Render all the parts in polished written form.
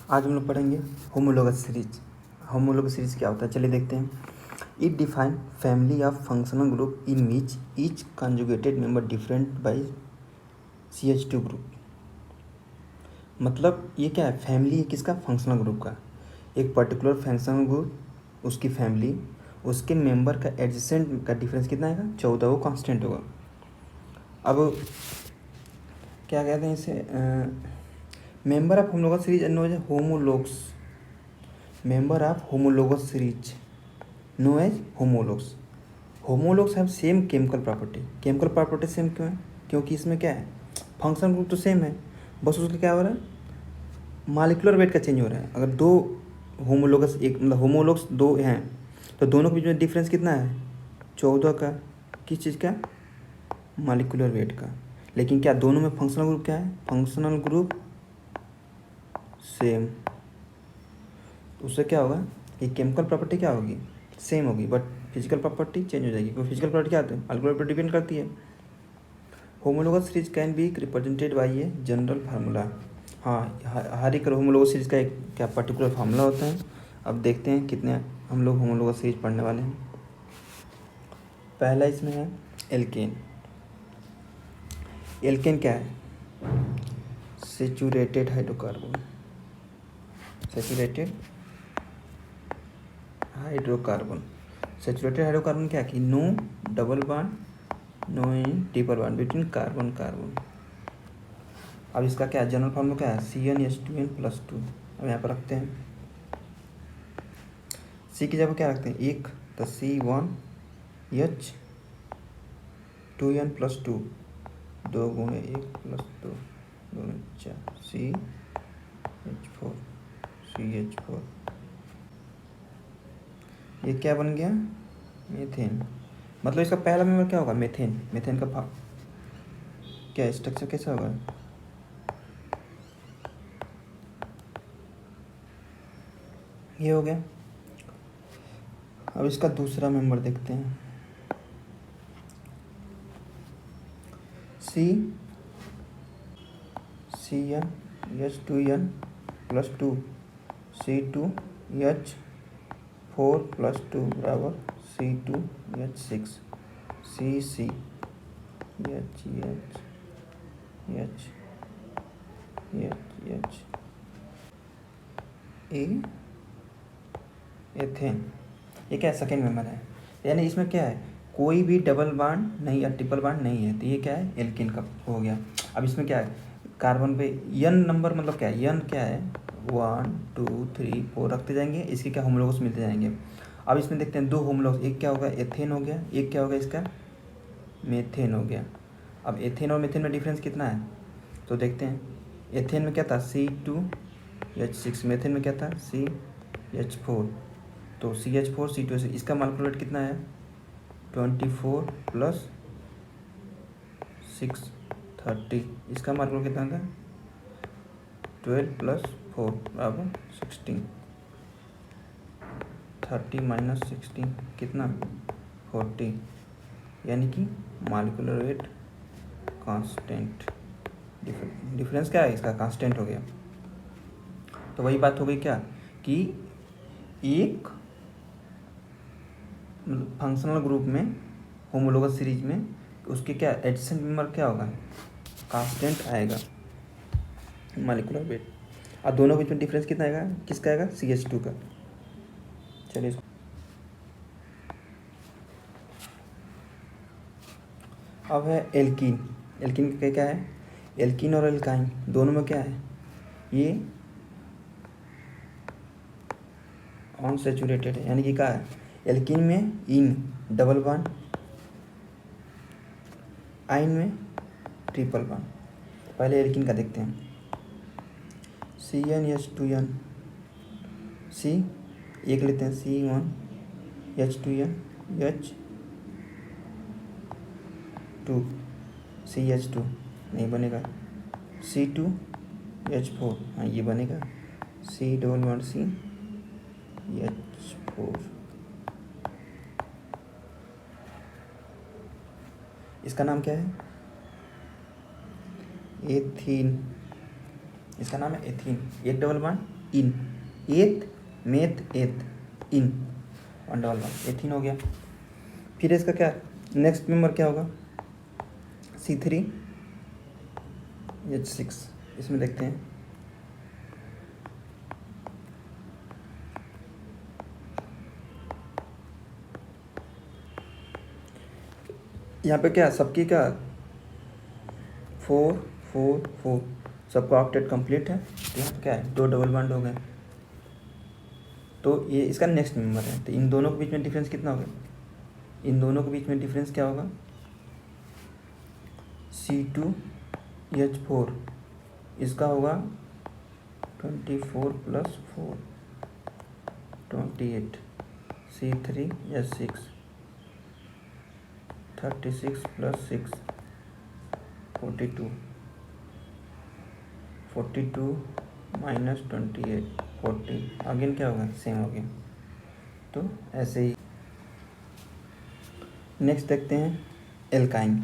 आज हम लोग पढ़ेंगे होमोलोगस सीरीज। होमोलोगस सीरीज क्या होता है चलिए देखते हैं। It define family of functional group in which each conjugated member different by CH2 group. मतलब ये क्या है, फैमिली है किसका, फंक्शनल ग्रुप का। एक पर्टिकुलर फंक्शनल ग्रुप, उसकी फैमिली, उसके मेंबर का एडजेसेंट का डिफरेंस कितना आएगा, 14, वो कांस्टेंट होगा। अब क्या कहते हैं इसे, member of homologous series known as homologues. Member of homologous series known as homologues. Homologues have same chemical property. Chemical property same क्यों है, क्योंकि इसमें क्या है, फंक्शन ग्रुप तो सेम है, बस उसका क्या हो रहा है, मालिकुलर वेट का चेंज हो रहा है। अगर दो होमोलोगस, एक मतलब होमोलोग्स दो हैं तो दोनों के बीच में डिफरेंस कितना है, 14 का। किस चीज़ का, मालिकुलर वेट का। लेकिन क्या दोनों में फंक्शनल ग्रुप क्या है, फंक्शनल ग्रुप सेम। तो उससे क्या होगा, ये केमिकल प्रॉपर्टी क्या होगी, सेम होगी, बट फिजिकल प्रॉपर्टी चेंज हो जाएगी। क्योंकि फिजिकल प्रॉपर्टी क्या होती है, मालिकुलर पर डिपेंड करती है। Homologous series can be represented by a general formula. हाँ, हर एक होमोलोगस सीरीज का एक क्या पर्टिकुलर फार्मूला होता है। अब देखते हैं कितने हम लोग होमोलोगस सीरीज पढ़ने वाले हैं। पहला इसमें है एल्केन। एल्केन क्या है, saturated hydrocarbon. Saturated hydrocarbon. Saturated hydrocarbon क्या कि no double bond, no triple bond between carbon carbon. अब इसका क्या जनरल फॉर्मूला क्या है, CnH2n+2। अब यहाँ पर रखते हैं, सी की जगह क्या रखते हैं, एक, तो C1H2n+2, 2 × 1 + 2 2 4 CH4। ये क्या बन गया, मीथेन। मतलब इसका पहला मेंबर क्या होगा, मीथेन। मीथेन का क्या स्ट्रक्चर कैसा होगा, ये हो गया। अब इसका दूसरा मेंबर देखते हैं, CnH2n+2 C2H4+2 बराबर C2H6 CCHHHE एथेन। ये क्या है, सेकेंड मेंबर है। यानी इसमें क्या है, कोई भी डबल बॉन्ड नहीं या ट्रिपल बॉन्ड नहीं है, तो ये क्या है, एल्केन का हो गया। अब इसमें क्या है, कार्बन पे n नंबर, मतलब क्या है, n क्या है, 1 2 3 4 रखते जाएंगे, इसके क्या होमोलोगस मिलते जाएंगे। अब इसमें देखते हैं दो होमोलोगस, एक क्या होगा, एथेन हो गया, एक क्या होगा इसका, मेथेन हो गया। अब एथेन और मेथेन में डिफरेंस कितना है, तो देखते हैं। एथेन में क्या था, C2H6, मेथेन में क्या था, CH4। तो CH4 C2H6, इसका मालिकुलर वेट कितना है, 24 + 6 30। इसका मालिकुलर कितना था, 12 + 4 बराबर 16। 30 - 16 कितना, 40। यानी कि मालिकुलर वेट कांस्टेंट। डिफरेंस क्या है इसका, कांस्टेंट हो गया। तो वही बात हो गई क्या, कि एक फंक्शनल ग्रुप में, होमोलोगस सीरीज में, उसके क्या एडजेसेंट मेंबर क्या होगा, कांस्टेंट आएगा मालिकुलर वेट। और दोनों के बीच में डिफरेंस कितना आएगा, किसका आएगा, CH2 का। चलिए अब है एल्कीन। एल्कीन का क्या है, एल्कीन और एल्काइन दोनों में क्या है, ये अनसैचुरेटेड है। यानी कि क्या है, एल्कीन में इन डबल बॉन्ड, आइन में ट्रिपल बॉन्ड। पहले एल्कीन का देखते हैं, CnH2n, C एक लेते हैं, C1H2n, CH2 नहीं बनेगा, C2H4, हाँ ये बनेगा, C⋯CH4। इसका नाम क्या है, एथीन। इसका नाम है एथीन। एक डबल बॉन्ड, इन, एथ मेथ एथ इन 111 एथीन हो गया। फिर इसका क्या नेक्स्ट मेंबर क्या होगा, C3H6। इसमें देखते हैं, यहाँ पे क्या सबकी क्या 4 4 4 सबका ऑक्टेट कंप्लीट है। तो यहाँ पे क्या है 2 डबल बॉन्ड हो गए, तो ये इसका नेक्स्ट मेंबर है। तो इन दोनों के बीच में डिफरेंस कितना होगा, इन दोनों के बीच में डिफरेंस क्या होगा, C2H4 इसका होगा 24 + 4 28, C3H6 36 + 6 42 42 - 28 40, अगेन क्या होगा सेम हो गया। तो ऐसे ही नेक्स्ट देखते हैं एल्काइन।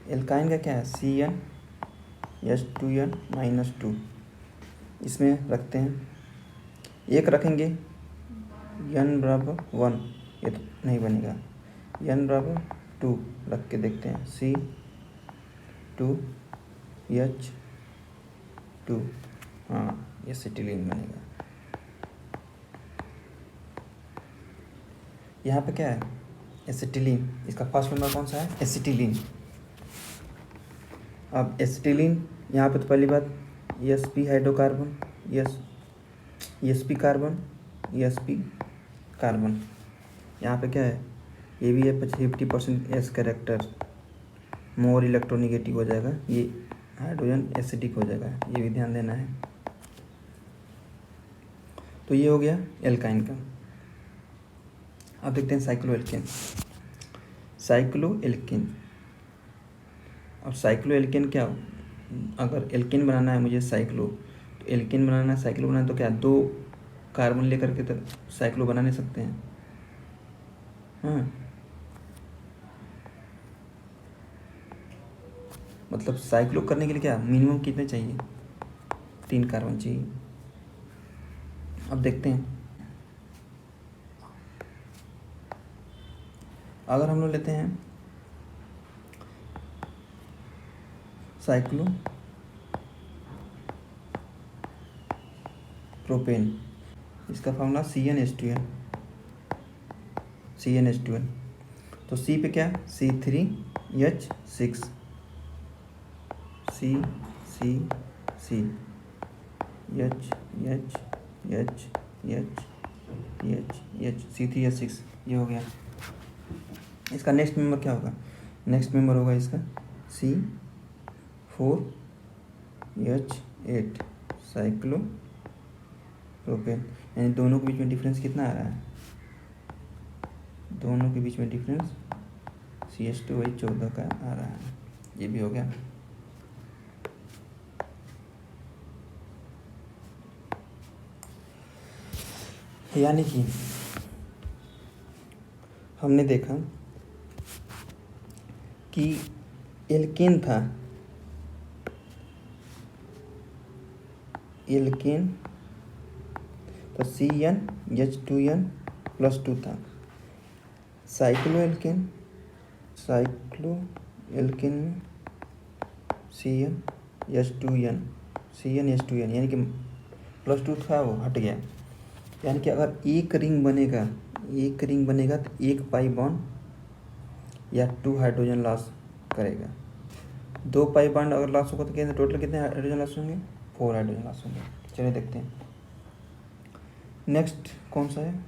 एल्काइन का क्या है CnH2n-2, इसमें रखते हैं, एक रखेंगे n बराबर 1, ये तो नहीं बनेगा, n बराबर 2 रख के देखते हैं, C2H2, हाँ ये एसिटिलीन बनेगा। यहाँ पे क्या है एसिटिलीन, इसका फर्स्ट मेंबर कौन सा है एसिटिलीन। अब एसिटिलीन यहाँ पे तो पहली बात sp hydrocarbon, sp carbon, sp carbon, यहाँ पे क्या है ये भी है 50% s कैरेक्टर, मोर इलेक्ट्रोनिगेटिव हो जाएगा, ये हाइड्रोजन एसिडिक हो जाएगा, ये भी ध्यान देना है। तो ये हो गया एल्काइन का। अब देखते हैं साइक्लोएल्केन। अब साइक्लोएल्केन क्या, अगर एल्केन बनाना है मुझे साइक्लो, तो एल्केन बनाना है साइक्लो बनाना है, तो क्या 2 कार्बन लेकर के तो साइक्लो बना नहीं सकते हैं। हाँ मतलब साइक्लो करने के लिए क्या मिनिमम कितने चाहिए, 3 कार्बन चाहिए। अब देखते हैं, अगर हम लोग लेते हैं साइक्लो प्रोपेन, इसका फॉर्मूला CnH2n, तो C पे क्या C3H6, C C3H6 ये हो गया। इसका नेक्स्ट मेंबर क्या होगा, नेक्स्ट मेंबर होगा इसका C4H8 साइक्लो प्रोपेन, यानी दोनों के बीच में डिफरेंस कितना आ रहा है, दोनों के बीच में डिफरेंस CH2H14 का आ रहा है, ये भी हो गया। यानी कि हमने देखा कि एल्केन था, एल्केन तो CnH2n+2 था, साइक्लोएल्केन में CnH2n यानी कि +2 था वो हट गया, यानी कि अगर एक रिंग बनेगा तो 1 पाई बॉन्ड या 2 हाइड्रोजन लॉस करेगा, 2 पाई बॉन्ड अगर लॉस होगा तो टोटल कितने हाइड्रोजन लॉस होंगे, 4 हाइड्रोजन लॉस होंगे। चलिए देखते हैं नेक्स्ट कौन सा है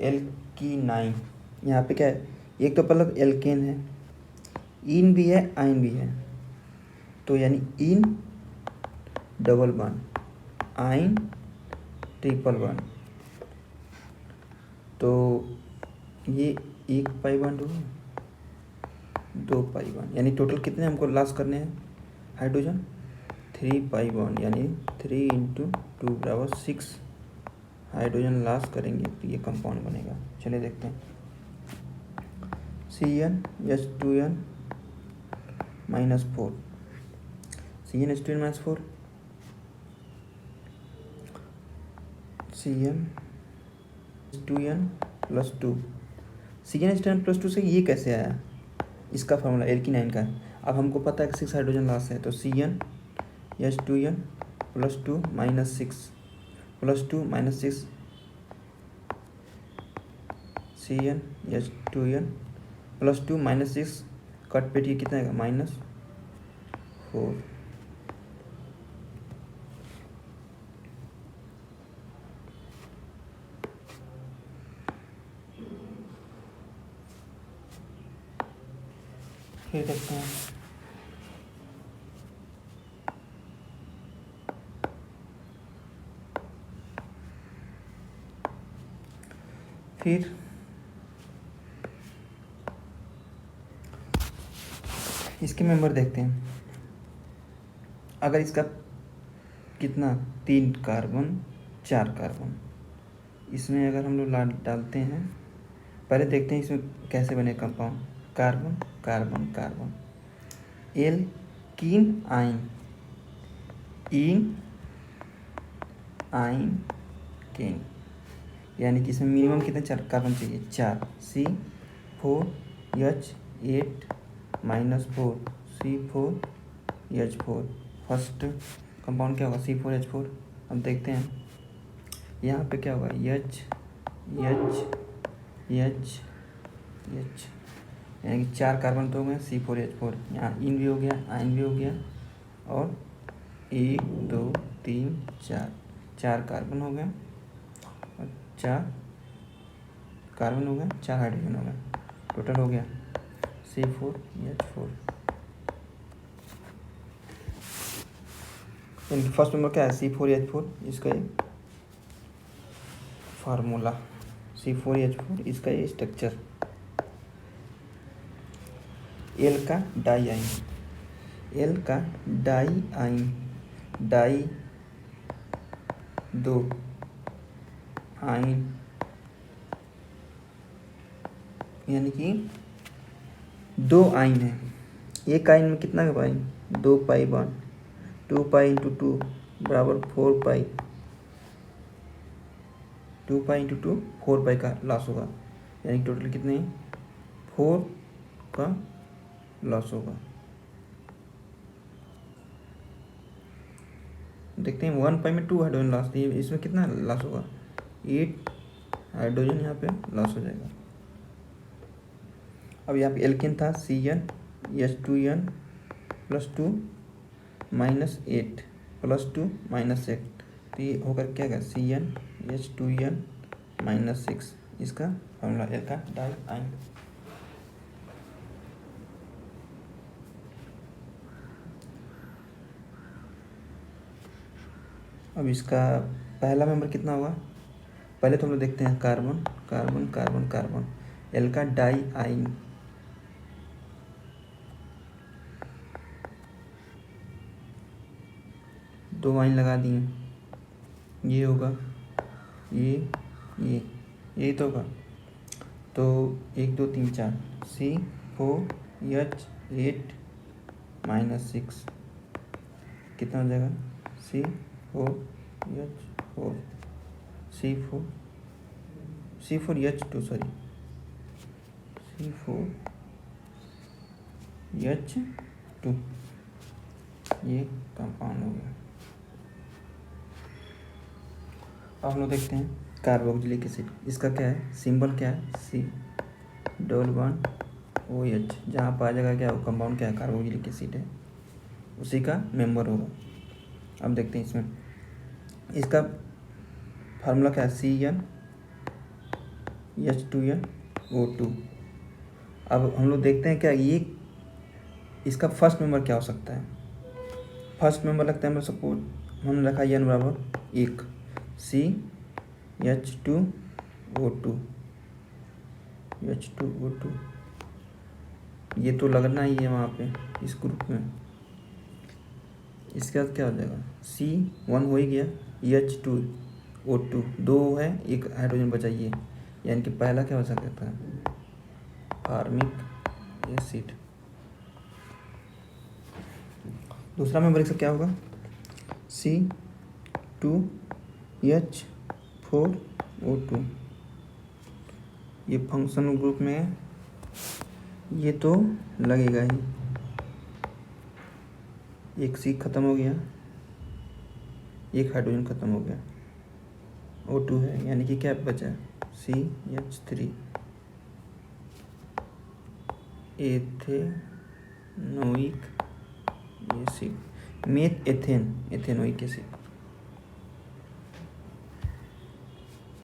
एल्कीनाइन। यहाँ पे क्या है, एक तो पहले एल्केन है, इन भी है आइन भी है, तो यानी इन डबल बॉन्ड आइन ट्रिपल बॉन्ड, तो ये 1 पाई बॉन्ड होगा, 2 पाई बॉन्ड, यानी टोटल कितने हमको लॉस करने हैं हाइड्रोजन, 3 पाई बॉन्ड, यानी 3 × 2 = 6 हाइड्रोजन लॉस करेंगे तो ये कंपाउंड बनेगा। चलिए देखते हैं CnH2n-4, CnH2n-4 CN2N+2। CN2N+2 से ये कैसे आया, इसका फार्मूला एल्कीनाइन का है। अब हमको पता है कि 6 हाइड्रोजन लास्ट है, तो CnH2n+2 -6 CnH2n+2 -6 कट पेट ये कितना आएगा -4। फिर देखते हैं फिर इसके मेंबर देखते हैं। अगर इसका कितना 3 कार्बन 4 कार्बन, इसमें अगर हम लोग डालते हैं, पहले देखते हैं इसमें कैसे बने compound. Carbon carbon carbon, alkene आइन, इन आइन केन, यानी कि इसमें मिनिमम कितने 4 कार्बन चाहिए, 4। C4H8 -4 C4H4, फर्स्ट कंपाउंड क्या होगा C4H4। अब देखते हैं यहाँ पे क्या होगा H यानी कि 4 कार्बन तो हो गए C4H4, यहाँ इन भी हो गया, आइन भी हो गया, और 1 2 3 4 कार्बन हो गए, और 4 कार्बन हो गए, 4 हाइड्रोजन हो गए, टोटल हो गया C4H4। इनकी फर्स्ट नंबर क्या है C4H4, इसका ये फार्मूला C4H4, इसका ये स्ट्रक्चर। एल का डाई आइन, डाई 2 आइन, यानी कि 2 आइन है। एक आइन में कितना का पाई 2 पाई बॉन्ड, 2 पाई इंटू 2 बराबर 4 पाई, 2 पाई इंटू 2 4 पाई का लॉस होगा, यानी टोटल कितने 4 का लॉस होगा। देखते हैं 1 पाई में 2 हाइड्रोजन लॉस दिए, इसमें कितना लॉस होगा 8 हाइड्रोजन यहाँ पे लॉस हो जाएगा। अब यहाँ पे एल्केन था CnH2n+2 -8 +2 -8, तो ये होकर क्या होगा CnH2n -6, इसका फॉर्मूला एल का डाई आइन। अब इसका पहला मेंबर कितना होगा, पहले तो हम लोग देखते हैं carbon carbon carbon carbon, L का डाई आइन, दो आइन लगा दिए, ये होगा ये तो होगा, तो 1 2 3 4 C4H8 -6 कितना हो जाएगा C4H4 C4H2 सॉरी C4H2, ये कंपाउंड हो गया। अब हम लोग देखते हैं कार्बोक्सिलिक एसिड, इसका क्या है सिंबल क्या है C≡OH, जहाँ पर आ जाएगा क्या वो कंपाउंड क्या है कार्बोक्सिलिक एसिड है, उसी का मेंबर होगा। अब देखते हैं इसमें इसका फार्मूला क्या है CnH2nO2। अब हम लोग देखते हैं क्या ये इसका फर्स्ट मेंबर क्या हो सकता है, फर्स्ट मेंबर लगता है हम सपोज हमने रखा n बराबर 1 CH2O2 H2O2, ये तो लगना ही है वहाँ पे इस ग्रुप में। इसके बाद क्या हो जाएगा C1 हो ही गया, H2O2 दो है, एक हाइड्रोजन बचा ये, यानी कि पहला क्या हो सकता है फार्मिक एसिड। दूसरा मेंबर इसका क्या होगा C2H4 H4O2, ये फंक्शनल ग्रुप में है, ये तो लगेगा ही। एक C ख़त्म हो गया, एक हाइड्रोजन ख़त्म हो गया, O2 है, यानी कि क्या बचा, CH3 ethanoic acid, meth ethane ethanoic acid.